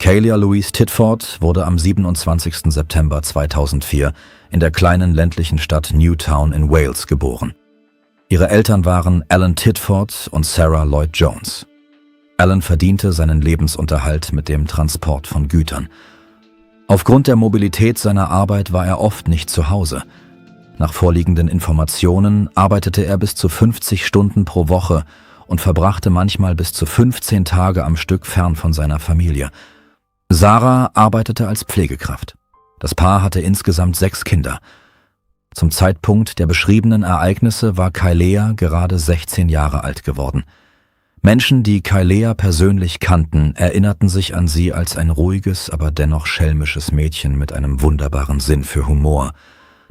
Kaelia Louise Titford wurde am 27. September 2004 in der kleinen ländlichen Stadt Newtown in Wales geboren. Ihre Eltern waren Alan Titford und Sarah Lloyd Jones. Alan verdiente seinen Lebensunterhalt mit dem Transport von Gütern. Aufgrund der Mobilität seiner Arbeit war er oft nicht zu Hause. Nach vorliegenden Informationen arbeitete er bis zu 50 Stunden pro Woche und verbrachte manchmal bis zu 15 Tage am Stück fern von seiner Familie. Sarah arbeitete als Pflegekraft. Das Paar hatte insgesamt 6 Kinder. Zum Zeitpunkt der beschriebenen Ereignisse war Kaelia gerade 16 Jahre alt geworden. Menschen, die Kaelia persönlich kannten, erinnerten sich an sie als ein ruhiges, aber dennoch schelmisches Mädchen mit einem wunderbaren Sinn für Humor,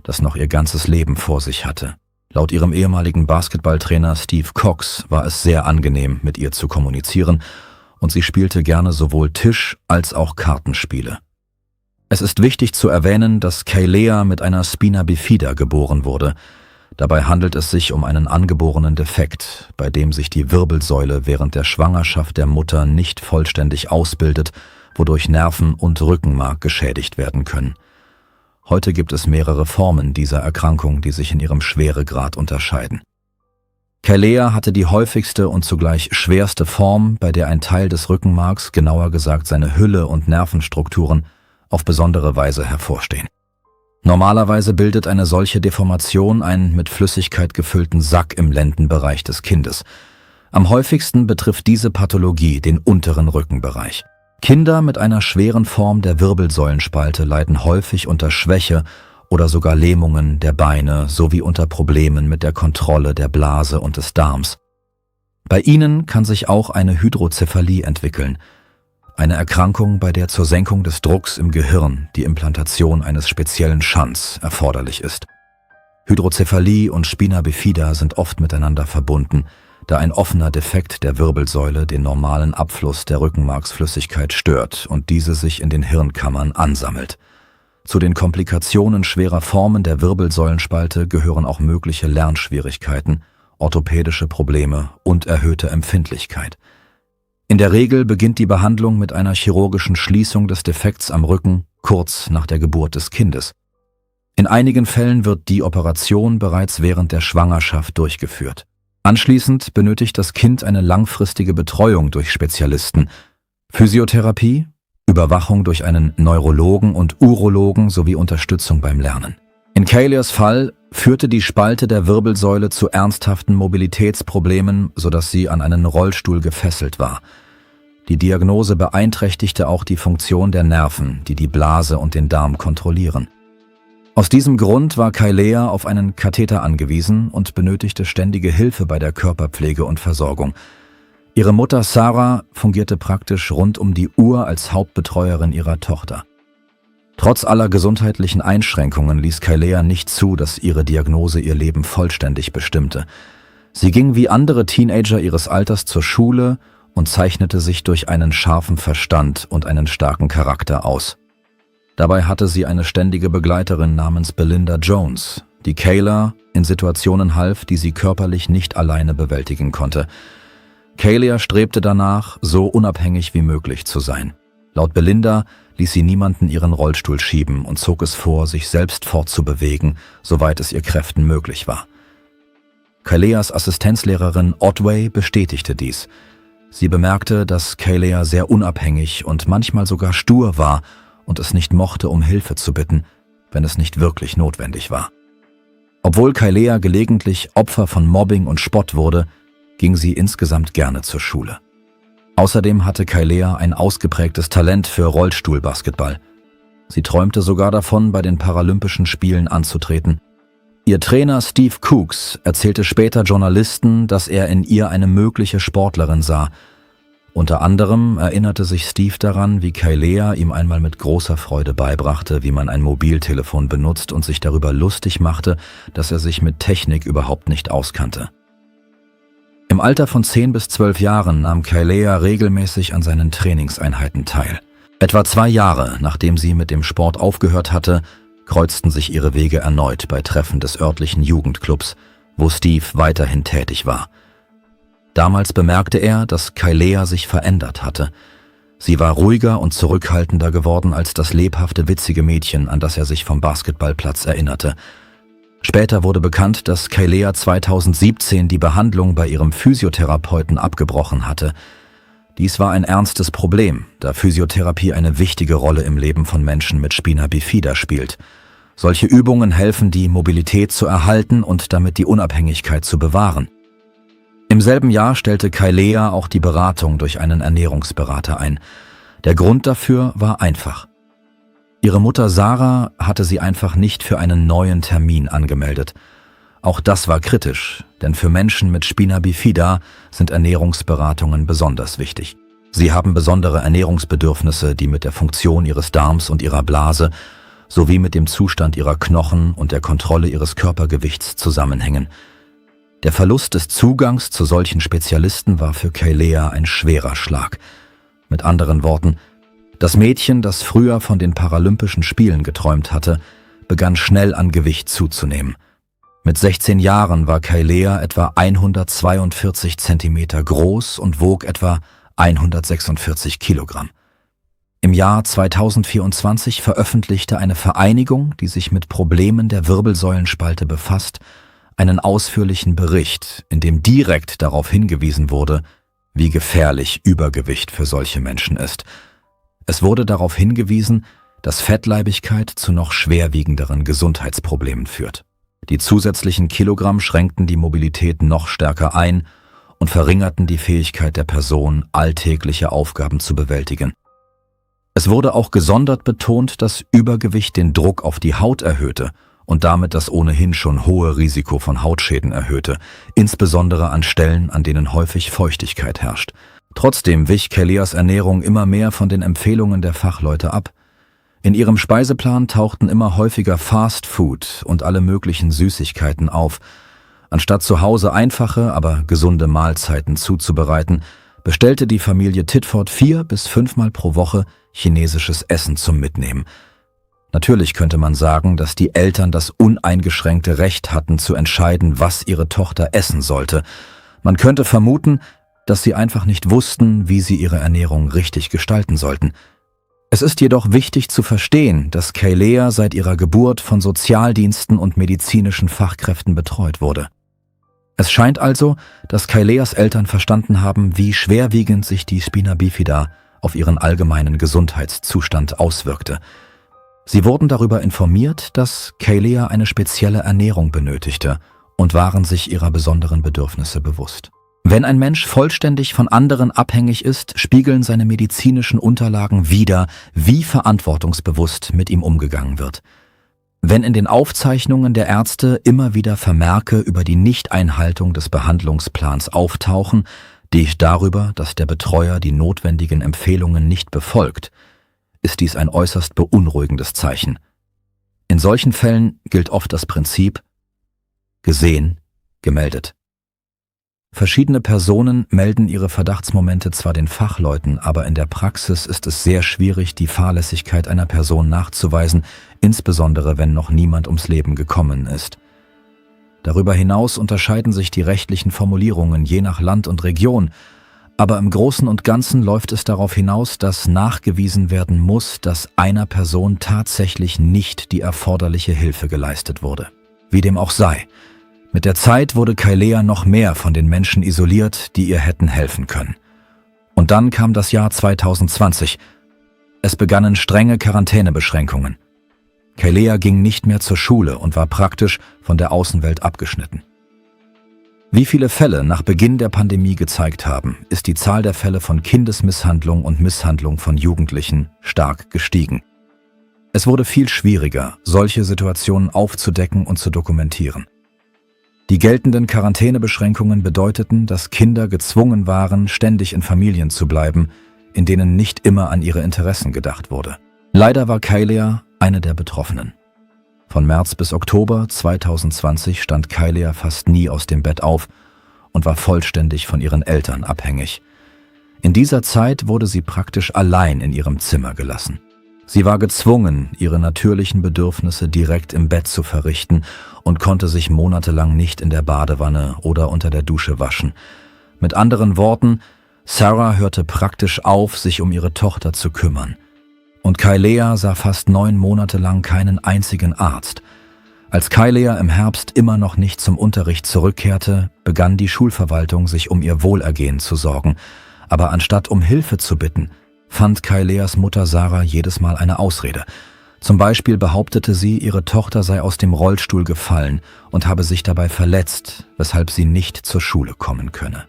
das noch ihr ganzes Leben vor sich hatte. Laut ihrem ehemaligen Basketballtrainer Steve Cox war es sehr angenehm, mit ihr zu kommunizieren, und sie spielte gerne sowohl Tisch- als auch Kartenspiele. Es ist wichtig zu erwähnen, dass Kaelia mit einer Spina bifida geboren wurde. Dabei handelt es sich um einen angeborenen Defekt, bei dem sich die Wirbelsäule während der Schwangerschaft der Mutter nicht vollständig ausbildet, wodurch Nerven und Rückenmark geschädigt werden können. Heute gibt es mehrere Formen dieser Erkrankung, die sich in ihrem Schweregrad unterscheiden. Kaelia hatte die häufigste und zugleich schwerste Form, bei der ein Teil des Rückenmarks, genauer gesagt seine Hülle und Nervenstrukturen, auf besondere Weise hervorstehen. Normalerweise bildet eine solche Deformation einen mit Flüssigkeit gefüllten Sack im Lendenbereich des Kindes. Am häufigsten betrifft diese Pathologie den unteren Rückenbereich. Kinder mit einer schweren Form der Wirbelsäulenspalte leiden häufig unter Schwäche oder sogar Lähmungen der Beine sowie unter Problemen mit der Kontrolle der Blase und des Darms. Bei ihnen kann sich auch eine Hydrozephalie entwickeln, eine Erkrankung, bei der zur Senkung des Drucks im Gehirn die Implantation eines speziellen Shunts erforderlich ist. Hydrozephalie und Spina bifida sind oft miteinander verbunden, da ein offener Defekt der Wirbelsäule den normalen Abfluss der Rückenmarksflüssigkeit stört und diese sich in den Hirnkammern ansammelt. Zu den Komplikationen schwerer Formen der Wirbelsäulenspalte gehören auch mögliche Lernschwierigkeiten, orthopädische Probleme und erhöhte Empfindlichkeit. In der Regel beginnt die Behandlung mit einer chirurgischen Schließung des Defekts am Rücken kurz nach der Geburt des Kindes. In einigen Fällen wird die Operation bereits während der Schwangerschaft durchgeführt. Anschließend benötigt das Kind eine langfristige Betreuung durch Spezialisten, Physiotherapie, Überwachung durch einen Neurologen und Urologen sowie Unterstützung beim Lernen. In Kaelias Fall führte die Spalte der Wirbelsäule zu ernsthaften Mobilitätsproblemen, sodass sie an einen Rollstuhl gefesselt war. Die Diagnose beeinträchtigte auch die Funktion der Nerven, die die Blase und den Darm kontrollieren. Aus diesem Grund war Kaelia auf einen Katheter angewiesen und benötigte ständige Hilfe bei der Körperpflege und Versorgung. Ihre Mutter Sarah fungierte praktisch rund um die Uhr als Hauptbetreuerin ihrer Tochter. Trotz aller gesundheitlichen Einschränkungen ließ Kaelia nicht zu, dass ihre Diagnose ihr Leben vollständig bestimmte. Sie ging wie andere Teenager ihres Alters zur Schule und zeichnete sich durch einen scharfen Verstand und einen starken Charakter aus. Dabei hatte sie eine ständige Begleiterin namens Belinda Jones, die Kaelia in Situationen half, die sie körperlich nicht alleine bewältigen konnte. Kaelia strebte danach, so unabhängig wie möglich zu sein. Laut Belinda ließ sie niemanden ihren Rollstuhl schieben und zog es vor, sich selbst fortzubewegen, soweit es ihr Kräften möglich war. Kaelias Assistenzlehrerin Otway bestätigte dies. Sie bemerkte, dass Kaelia sehr unabhängig und manchmal sogar stur war und es nicht mochte, um Hilfe zu bitten, wenn es nicht wirklich notwendig war. Obwohl Kaelia gelegentlich Opfer von Mobbing und Spott wurde, ging sie insgesamt gerne zur Schule. Außerdem hatte Kaelia ein ausgeprägtes Talent für Rollstuhlbasketball. Sie träumte sogar davon, bei den Paralympischen Spielen anzutreten. Ihr Trainer Steve Cooks erzählte später Journalisten, dass er in ihr eine mögliche Sportlerin sah. Unter anderem erinnerte sich Steve daran, wie Kaelia ihm einmal mit großer Freude beibrachte, wie man ein Mobiltelefon benutzt und sich darüber lustig machte, dass er sich mit Technik überhaupt nicht auskannte. Im Alter von 10 bis 12 Jahren nahm Kaelia regelmäßig an seinen Trainingseinheiten teil. Etwa 2 Jahre, nachdem sie mit dem Sport aufgehört hatte, kreuzten sich ihre Wege erneut bei Treffen des örtlichen Jugendclubs, wo Steve weiterhin tätig war. Damals bemerkte er, dass Kaelia sich verändert hatte. Sie war ruhiger und zurückhaltender geworden als das lebhafte, witzige Mädchen, an das er sich vom Basketballplatz erinnerte. Später wurde bekannt, dass Kaylea 2017 die Behandlung bei ihrem Physiotherapeuten abgebrochen hatte. Dies war ein ernstes Problem, da Physiotherapie eine wichtige Rolle im Leben von Menschen mit Spina bifida spielt. Solche Übungen helfen, die Mobilität zu erhalten und damit die Unabhängigkeit zu bewahren. Im selben Jahr stellte Kaylea auch die Beratung durch einen Ernährungsberater ein. Der Grund dafür war einfach. Ihre Mutter Sarah hatte sie einfach nicht für einen neuen Termin angemeldet. Auch das war kritisch, denn für Menschen mit Spina bifida sind Ernährungsberatungen besonders wichtig. Sie haben besondere Ernährungsbedürfnisse, die mit der Funktion ihres Darms und ihrer Blase sowie mit dem Zustand ihrer Knochen und der Kontrolle ihres Körpergewichts zusammenhängen. Der Verlust des Zugangs zu solchen Spezialisten war für Kaylea ein schwerer Schlag. Mit anderen Worten, das Mädchen, das früher von den Paralympischen Spielen geträumt hatte, begann schnell an Gewicht zuzunehmen. Mit 16 Jahren war Kaylea etwa 142 Zentimeter groß und wog etwa 146 Kilogramm. Im Jahr 2024 veröffentlichte eine Vereinigung, die sich mit Problemen der Wirbelsäulenspalte befasst, einen ausführlichen Bericht, in dem direkt darauf hingewiesen wurde, wie gefährlich Übergewicht für solche Menschen ist. Es wurde darauf hingewiesen, dass Fettleibigkeit zu noch schwerwiegenderen Gesundheitsproblemen führt. Die zusätzlichen Kilogramm schränkten die Mobilität noch stärker ein und verringerten die Fähigkeit der Person, alltägliche Aufgaben zu bewältigen. Es wurde auch gesondert betont, dass Übergewicht den Druck auf die Haut erhöhte und damit das ohnehin schon hohe Risiko von Hautschäden erhöhte, insbesondere an Stellen, an denen häufig Feuchtigkeit herrscht. Trotzdem wich Kayleas Ernährung immer mehr von den Empfehlungen der Fachleute ab. In ihrem Speiseplan tauchten immer häufiger Fast Food und alle möglichen Süßigkeiten auf. Anstatt zu Hause einfache, aber gesunde Mahlzeiten zuzubereiten, bestellte die Familie Titford 4 bis 5 Mal pro Woche chinesisches Essen zum Mitnehmen. Natürlich könnte man sagen, dass die Eltern das uneingeschränkte Recht hatten, zu entscheiden, was ihre Tochter essen sollte. Man könnte vermuten, dass sie einfach nicht wussten, wie sie ihre Ernährung richtig gestalten sollten. Es ist jedoch wichtig zu verstehen, dass Kaylea seit ihrer Geburt von Sozialdiensten und medizinischen Fachkräften betreut wurde. Es scheint also, dass Kayleas Eltern verstanden haben, wie schwerwiegend sich die Spina bifida auf ihren allgemeinen Gesundheitszustand auswirkte. Sie wurden darüber informiert, dass Kaylea eine spezielle Ernährung benötigte und waren sich ihrer besonderen Bedürfnisse bewusst. Wenn ein Mensch vollständig von anderen abhängig ist, spiegeln seine medizinischen Unterlagen wider, wie verantwortungsbewusst mit ihm umgegangen wird. Wenn in den Aufzeichnungen der Ärzte immer wieder Vermerke über die Nichteinhaltung des Behandlungsplans auftauchen, die darüber, dass der Betreuer die notwendigen Empfehlungen nicht befolgt, ist dies ein äußerst beunruhigendes Zeichen. In solchen Fällen gilt oft das Prinzip: gesehen, gemeldet. Verschiedene Personen melden ihre Verdachtsmomente zwar den Fachleuten, aber in der Praxis ist es sehr schwierig, die Fahrlässigkeit einer Person nachzuweisen, insbesondere wenn noch niemand ums Leben gekommen ist. Darüber hinaus unterscheiden sich die rechtlichen Formulierungen je nach Land und Region, aber im Großen und Ganzen läuft es darauf hinaus, dass nachgewiesen werden muss, dass einer Person tatsächlich nicht die erforderliche Hilfe geleistet wurde. Wie dem auch sei, mit der Zeit wurde Kaylea noch mehr von den Menschen isoliert, die ihr hätten helfen können. Und dann kam das Jahr 2020. Es begannen strenge Quarantänebeschränkungen. Kaylea ging nicht mehr zur Schule und war praktisch von der Außenwelt abgeschnitten. Wie viele Fälle nach Beginn der Pandemie gezeigt haben, ist die Zahl der Fälle von Kindesmisshandlung und Misshandlung von Jugendlichen stark gestiegen. Es wurde viel schwieriger, solche Situationen aufzudecken und zu dokumentieren. Die geltenden Quarantänebeschränkungen bedeuteten, dass Kinder gezwungen waren, ständig in Familien zu bleiben, in denen nicht immer an ihre Interessen gedacht wurde. Leider war Kaylea eine der Betroffenen. Von März bis Oktober 2020 stand Kaylea fast nie aus dem Bett auf und war vollständig von ihren Eltern abhängig. In dieser Zeit wurde sie praktisch allein in ihrem Zimmer gelassen. Sie war gezwungen, ihre natürlichen Bedürfnisse direkt im Bett zu verrichten und konnte sich monatelang nicht in der Badewanne oder unter der Dusche waschen. Mit anderen Worten, Sarah hörte praktisch auf, sich um ihre Tochter zu kümmern. Und Kailea sah fast 9 Monate lang keinen einzigen Arzt. Als Kailea im Herbst immer noch nicht zum Unterricht zurückkehrte, begann die Schulverwaltung sich um ihr Wohlergehen zu sorgen. Aber anstatt um Hilfe zu bitten, fand Kaileas Mutter Sarah jedes Mal eine Ausrede. Zum Beispiel behauptete sie, ihre Tochter sei aus dem Rollstuhl gefallen und habe sich dabei verletzt, weshalb sie nicht zur Schule kommen könne.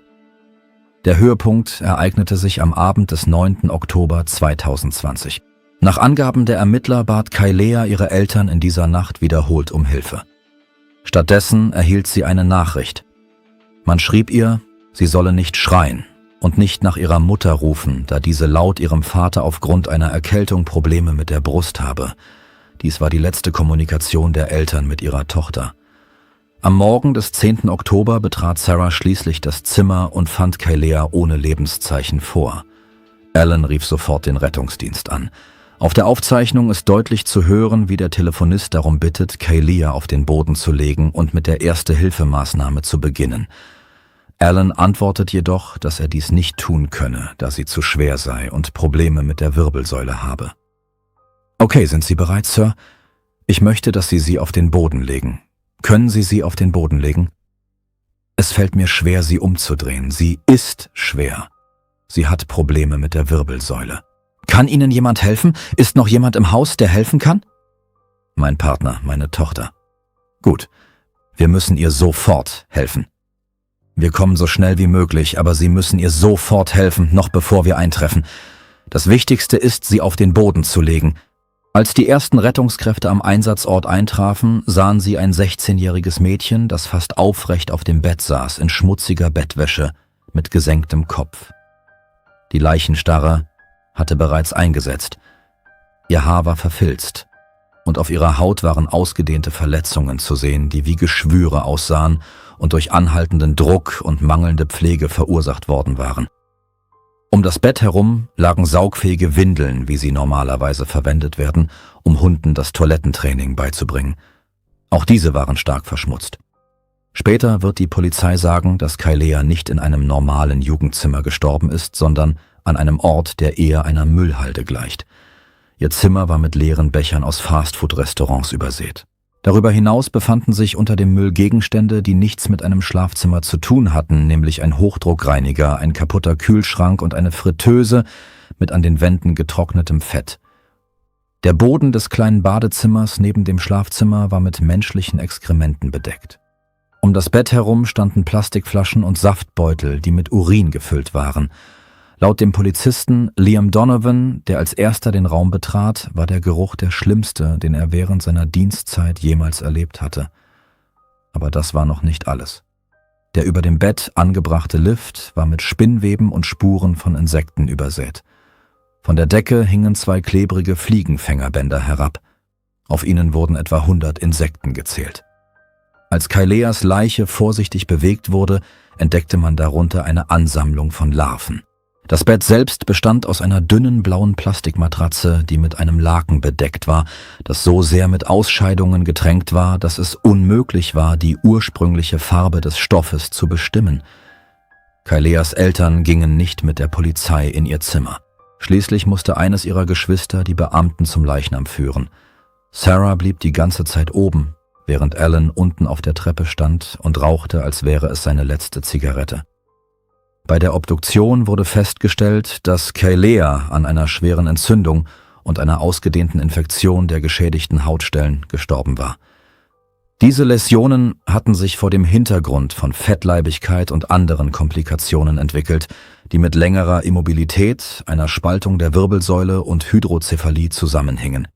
Der Höhepunkt ereignete sich am Abend des 9. Oktober 2020. Nach Angaben der Ermittler bat Kailea ihre Eltern in dieser Nacht wiederholt um Hilfe. Stattdessen erhielt sie eine Nachricht. Man schrieb ihr, sie solle nicht schreien und nicht nach ihrer Mutter rufen, da diese laut ihrem Vater aufgrund einer Erkältung Probleme mit der Brust habe. Dies war die letzte Kommunikation der Eltern mit ihrer Tochter. Am Morgen des 10. Oktober betrat Sarah schließlich das Zimmer und fand Kailea ohne Lebenszeichen vor. Alan rief sofort den Rettungsdienst an. Auf der Aufzeichnung ist deutlich zu hören, wie der Telefonist darum bittet, Kailea auf den Boden zu legen und mit der Erste-Hilfe-Maßnahme zu beginnen. Alan antwortet jedoch, dass er dies nicht tun könne, da sie zu schwer sei und Probleme mit der Wirbelsäule habe. »Okay, sind Sie bereit, Sir? Ich möchte, dass Sie sie auf den Boden legen. Können Sie sie auf den Boden legen?« »Es fällt mir schwer, sie umzudrehen. Sie ist schwer. Sie hat Probleme mit der Wirbelsäule.« »Kann Ihnen jemand helfen? Ist noch jemand im Haus, der helfen kann?« »Mein Partner, meine Tochter.« »Gut, wir müssen ihr sofort helfen.« »Wir kommen so schnell wie möglich, aber Sie müssen ihr sofort helfen, noch bevor wir eintreffen. Das Wichtigste ist, sie auf den Boden zu legen.« Als die ersten Rettungskräfte am Einsatzort eintrafen, sahen sie ein 16-jähriges Mädchen, das fast aufrecht auf dem Bett saß, in schmutziger Bettwäsche, mit gesenktem Kopf. Die Leichenstarre hatte bereits eingesetzt. Ihr Haar war verfilzt und auf ihrer Haut waren ausgedehnte Verletzungen zu sehen, die wie Geschwüre aussahen und durch anhaltenden Druck und mangelnde Pflege verursacht worden waren. Um das Bett herum lagen saugfähige Windeln, wie sie normalerweise verwendet werden, um Hunden das Toilettentraining beizubringen. Auch diese waren stark verschmutzt. Später wird die Polizei sagen, dass Kailea nicht in einem normalen Jugendzimmer gestorben ist, sondern an einem Ort, der eher einer Müllhalde gleicht. Ihr Zimmer war mit leeren Bechern aus Fastfood-Restaurants übersät. Darüber hinaus befanden sich unter dem Müll Gegenstände, die nichts mit einem Schlafzimmer zu tun hatten, nämlich ein Hochdruckreiniger, ein kaputter Kühlschrank und eine Fritteuse mit an den Wänden getrocknetem Fett. Der Boden des kleinen Badezimmers neben dem Schlafzimmer war mit menschlichen Exkrementen bedeckt. Um das Bett herum standen Plastikflaschen und Saftbeutel, die mit Urin gefüllt waren. Laut dem Polizisten Liam Donovan, der als erster den Raum betrat, war der Geruch der schlimmste, den er während seiner Dienstzeit jemals erlebt hatte. Aber das war noch nicht alles. Der über dem Bett angebrachte Lift war mit Spinnweben und Spuren von Insekten übersät. Von der Decke hingen 2 klebrige Fliegenfängerbänder herab. Auf ihnen wurden etwa 100 Insekten gezählt. Als Kaileas Leiche vorsichtig bewegt wurde, entdeckte man darunter eine Ansammlung von Larven. Das Bett selbst bestand aus einer dünnen blauen Plastikmatratze, die mit einem Laken bedeckt war, das so sehr mit Ausscheidungen getränkt war, dass es unmöglich war, die ursprüngliche Farbe des Stoffes zu bestimmen. Kaileas Eltern gingen nicht mit der Polizei in ihr Zimmer. Schließlich musste eines ihrer Geschwister die Beamten zum Leichnam führen. Sarah blieb die ganze Zeit oben, während Alan unten auf der Treppe stand und rauchte, als wäre es seine letzte Zigarette. Bei der Obduktion wurde festgestellt, dass Kailea an einer schweren Entzündung und einer ausgedehnten Infektion der geschädigten Hautstellen gestorben war. Diese Läsionen hatten sich vor dem Hintergrund von Fettleibigkeit und anderen Komplikationen entwickelt, die mit längerer Immobilität, einer Spaltung der Wirbelsäule und Hydrozephalie zusammenhingen.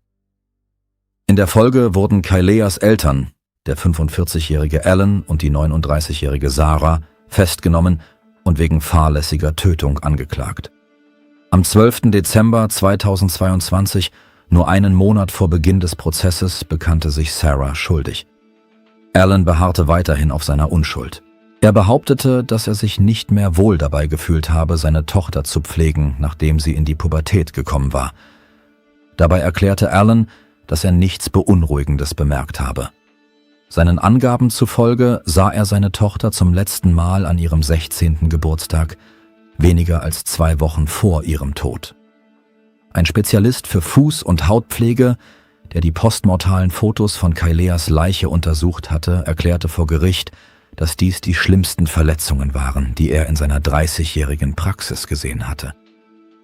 In der Folge wurden Kaileas Eltern, der 45-jährige Alan und die 39-jährige Sarah, festgenommen und wegen fahrlässiger Tötung angeklagt. Am 12. Dezember 2022, nur einen Monat vor Beginn des Prozesses, bekannte sich Sarah schuldig. Alan beharrte weiterhin auf seiner Unschuld. Er behauptete, dass er sich nicht mehr wohl dabei gefühlt habe, seine Tochter zu pflegen, nachdem sie in die Pubertät gekommen war. Dabei erklärte Alan, dass er nichts Beunruhigendes bemerkt habe. Seinen Angaben zufolge sah er seine Tochter zum letzten Mal an ihrem 16. Geburtstag weniger als 2 Wochen vor ihrem Tod. Ein Spezialist für Fuß- und Hautpflege, der die postmortalen Fotos von Kaileas Leiche untersucht hatte, erklärte vor Gericht, dass dies die schlimmsten Verletzungen waren, die er in seiner 30-jährigen Praxis gesehen hatte.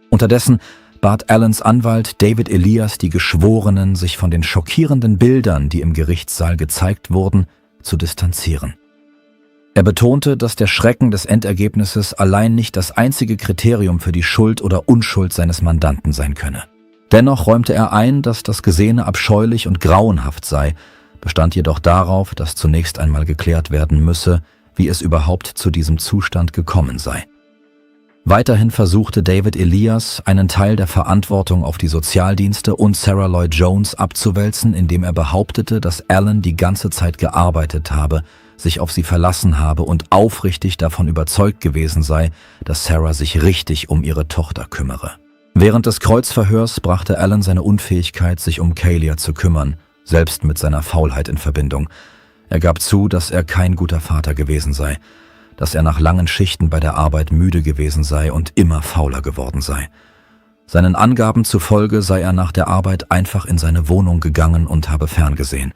Unterdessen bat Allens Anwalt David Elias die Geschworenen, sich von den schockierenden Bildern, die im Gerichtssaal gezeigt wurden, zu distanzieren. Er betonte, dass der Schrecken des Endergebnisses allein nicht das einzige Kriterium für die Schuld oder Unschuld seines Mandanten sein könne. Dennoch räumte er ein, dass das Gesehene abscheulich und grauenhaft sei, bestand jedoch darauf, dass zunächst einmal geklärt werden müsse, wie es überhaupt zu diesem Zustand gekommen sei. Weiterhin versuchte David Elias, einen Teil der Verantwortung auf die Sozialdienste und Sarah Lloyd Jones abzuwälzen, indem er behauptete, dass Allen die ganze Zeit gearbeitet habe, sich auf sie verlassen habe und aufrichtig davon überzeugt gewesen sei, dass Sarah sich richtig um ihre Tochter kümmere. Während des Kreuzverhörs brachte Allen seine Unfähigkeit, sich um Kaylia zu kümmern, selbst mit seiner Faulheit in Verbindung. Er gab zu, dass er kein guter Vater gewesen sei, dass er nach langen Schichten bei der Arbeit müde gewesen sei und immer fauler geworden sei. Seinen Angaben zufolge sei er nach der Arbeit einfach in seine Wohnung gegangen und habe ferngesehen.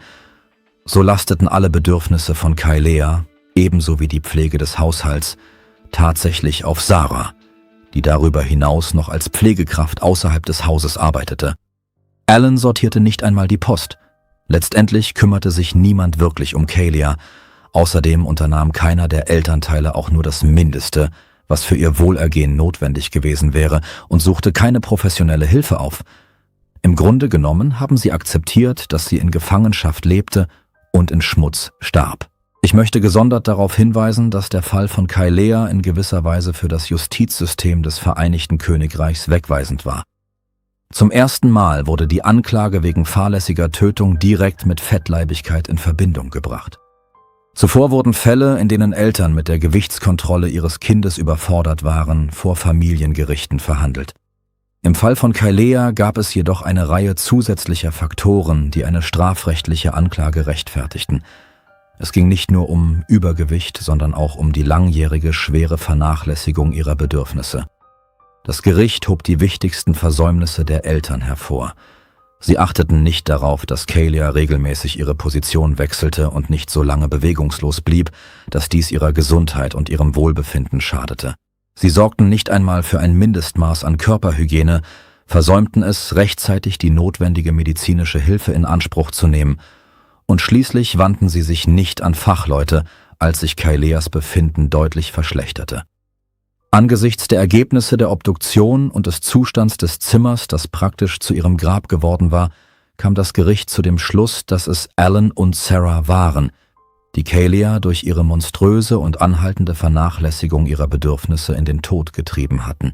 So lasteten alle Bedürfnisse von Kaileah, ebenso wie die Pflege des Haushalts, tatsächlich auf Sarah, die darüber hinaus noch als Pflegekraft außerhalb des Hauses arbeitete. Allen sortierte nicht einmal die Post. Letztendlich kümmerte sich niemand wirklich um Kaylia. Außerdem unternahm keiner der Elternteile auch nur das Mindeste, was für ihr Wohlergehen notwendig gewesen wäre, und suchte keine professionelle Hilfe auf. Im Grunde genommen haben sie akzeptiert, dass sie in Gefangenschaft lebte und in Schmutz starb. Ich möchte gesondert darauf hinweisen, dass der Fall von Kaileah in gewisser Weise für das Justizsystem des Vereinigten Königreichs wegweisend war. Zum ersten Mal wurde die Anklage wegen fahrlässiger Tötung direkt mit Fettleibigkeit in Verbindung gebracht. Zuvor wurden Fälle, in denen Eltern mit der Gewichtskontrolle ihres Kindes überfordert waren, vor Familiengerichten verhandelt. Im Fall von Kaileah gab es jedoch eine Reihe zusätzlicher Faktoren, die eine strafrechtliche Anklage rechtfertigten. Es ging nicht nur um Übergewicht, sondern auch um die langjährige schwere Vernachlässigung ihrer Bedürfnisse. Das Gericht hob die wichtigsten Versäumnisse der Eltern hervor. Sie achteten nicht darauf, dass Kaylia regelmäßig ihre Position wechselte und nicht so lange bewegungslos blieb, dass dies ihrer Gesundheit und ihrem Wohlbefinden schadete. Sie sorgten nicht einmal für ein Mindestmaß an Körperhygiene, versäumten es, rechtzeitig die notwendige medizinische Hilfe in Anspruch zu nehmen, und schließlich wandten sie sich nicht an Fachleute, als sich Kaileas Befinden deutlich verschlechterte. Angesichts der Ergebnisse der Obduktion und des Zustands des Zimmers, das praktisch zu ihrem Grab geworden war, kam das Gericht zu dem Schluss, dass es Allen und Sarah waren, die Kaylia durch ihre monströse und anhaltende Vernachlässigung ihrer Bedürfnisse in den Tod getrieben hatten.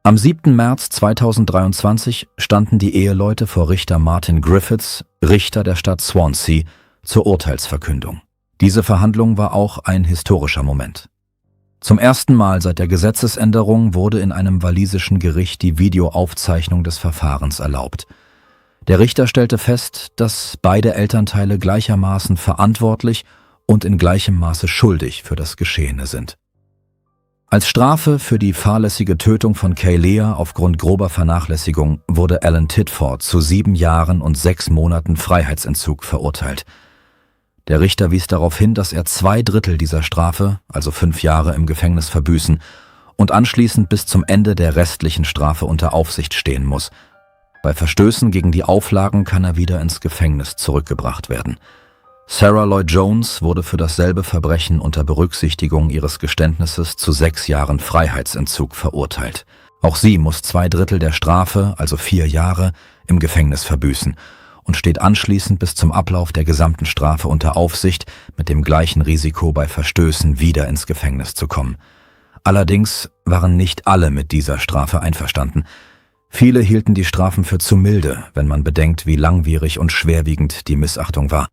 Am 7. März 2023 standen die Eheleute vor Richter Martin Griffiths, Richter der Stadt Swansea, zur Urteilsverkündung. Diese Verhandlung war auch ein historischer Moment. Zum ersten Mal seit der Gesetzesänderung wurde in einem walisischen Gericht die Videoaufzeichnung des Verfahrens erlaubt. Der Richter stellte fest, dass beide Elternteile gleichermaßen verantwortlich und in gleichem Maße schuldig für das Geschehene sind. Als Strafe für die fahrlässige Tötung von Kayleah aufgrund grober Vernachlässigung wurde Alan Titford zu 7 Jahren und 6 Monaten Freiheitsentzug verurteilt. Der Richter wies darauf hin, dass er 2/3 dieser Strafe, also 5 Jahre im Gefängnis, verbüßen und anschließend bis zum Ende der restlichen Strafe unter Aufsicht stehen muss. Bei Verstößen gegen die Auflagen kann er wieder ins Gefängnis zurückgebracht werden. Sarah Lloyd Jones wurde für dasselbe Verbrechen unter Berücksichtigung ihres Geständnisses zu 6 Jahren Freiheitsentzug verurteilt. Auch sie muss 2/3 der Strafe, also 4 Jahre, im Gefängnis verbüßen und steht anschließend bis zum Ablauf der gesamten Strafe unter Aufsicht mit dem gleichen Risiko, bei Verstößen wieder ins Gefängnis zu kommen. Allerdings waren nicht alle mit dieser Strafe einverstanden. Viele hielten die Strafen für zu milde, wenn man bedenkt, wie langwierig und schwerwiegend die Missachtung war.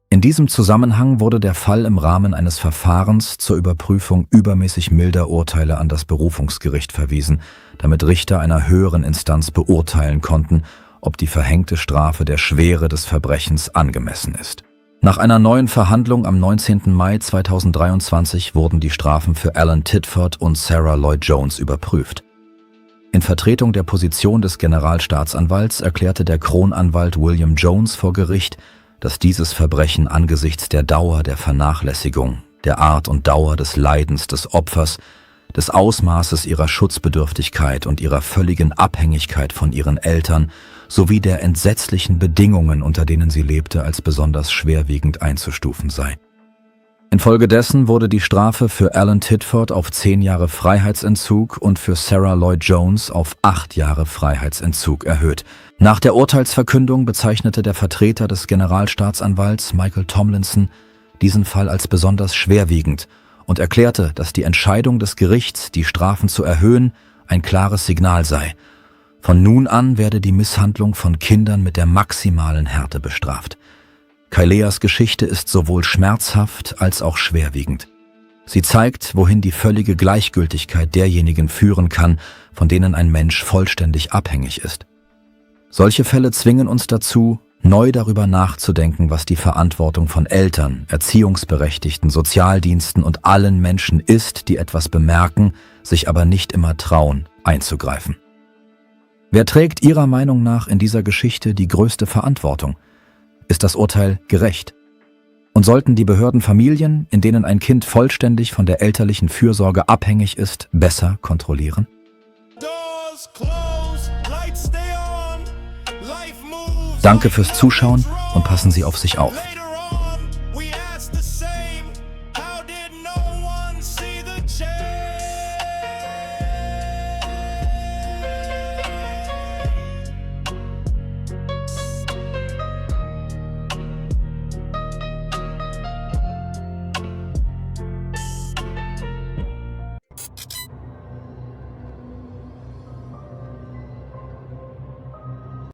In diesem Zusammenhang wurde der Fall im Rahmen eines Verfahrens zur Überprüfung übermäßig milder Urteile an das Berufungsgericht verwiesen, damit Richter einer höheren Instanz beurteilen konnten, ob die verhängte Strafe der Schwere des Verbrechens angemessen ist. Nach einer neuen Verhandlung am 19. Mai 2023 wurden die Strafen für Alan Titford und Sarah Lloyd Jones überprüft. In Vertretung der Position des Generalstaatsanwalts erklärte der Kronanwalt William Jones vor Gericht, dass dieses Verbrechen angesichts der Dauer der Vernachlässigung, der Art und Dauer des Leidens des Opfers, des Ausmaßes ihrer Schutzbedürftigkeit und ihrer völligen Abhängigkeit von ihren Eltern sowie der entsetzlichen Bedingungen, unter denen sie lebte, als besonders schwerwiegend einzustufen sei. Infolgedessen wurde die Strafe für Alan Titford auf 10 Jahre Freiheitsentzug und für Sarah Lloyd Jones auf 8 Jahre Freiheitsentzug erhöht. Nach der Urteilsverkündung bezeichnete der Vertreter des Generalstaatsanwalts Michael Tomlinson diesen Fall als besonders schwerwiegend und erklärte, dass die Entscheidung des Gerichts, die Strafen zu erhöhen, ein klares Signal sei. Von nun an werde die Misshandlung von Kindern mit der maximalen Härte bestraft. Kaileas Geschichte ist sowohl schmerzhaft als auch schwerwiegend. Sie zeigt, wohin die völlige Gleichgültigkeit derjenigen führen kann, von denen ein Mensch vollständig abhängig ist. Solche Fälle zwingen uns dazu, neu darüber nachzudenken, was die Verantwortung von Eltern, Erziehungsberechtigten, Sozialdiensten und allen Menschen ist, die etwas bemerken, sich aber nicht immer trauen, einzugreifen. Wer trägt Ihrer Meinung nach in dieser Geschichte die größte Verantwortung? Ist das Urteil gerecht? Und sollten die Behörden Familien, in denen ein Kind vollständig von der elterlichen Fürsorge abhängig ist, besser kontrollieren? Danke fürs Zuschauen und passen Sie auf sich auf.